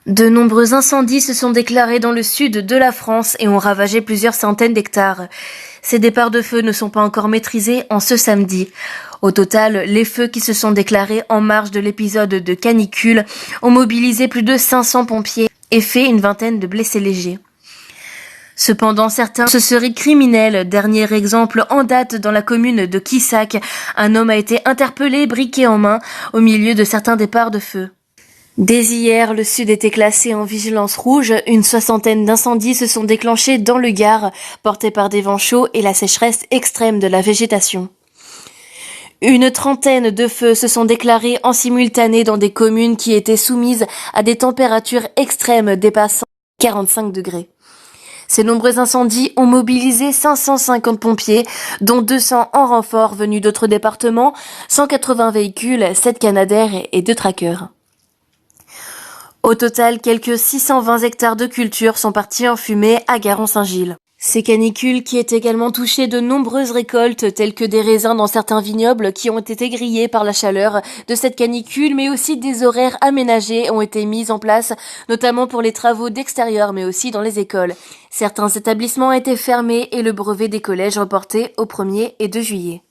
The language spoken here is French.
De nombreux incendies se sont déclarés dans le sud de la France et ont ravagé plusieurs centaines d'hectares. Ces départs de feu ne sont pas encore maîtrisés en ce samedi. Au total, les feux qui se sont déclarés en marge de l'épisode de canicule ont mobilisé plus de 500 pompiers et fait une vingtaine de blessés légers. Cependant, certains se seraient criminels. Dernier exemple en date dans la commune de Quissac. Un homme a été interpellé, briquet en main, au milieu de certains départs de feu. Dès hier, le Sud était classé en vigilance rouge. Une soixantaine d'incendies se sont déclenchés dans le Gard, portés par des vents chauds et la sécheresse extrême de la végétation. Une trentaine de feux se sont déclarés en simultané dans des communes qui étaient soumises à des températures extrêmes dépassant 45 degrés. Ces nombreux incendies ont mobilisé 550 pompiers, dont 200 en renfort venus d'autres départements, 180 véhicules, 7 Canadair et 2 trackers. Au total, quelques 620 hectares de culture sont partis en fumée à Garon-Saint-Gilles. Ces canicules qui ont également touché de nombreuses récoltes, telles que des raisins dans certains vignobles qui ont été grillés par la chaleur de cette canicule, mais aussi des horaires aménagés ont été mis en place, notamment pour les travaux d'extérieur, mais aussi dans les écoles. Certains établissements étaient fermés et le brevet des collèges reporté au 1er et 2 juillet.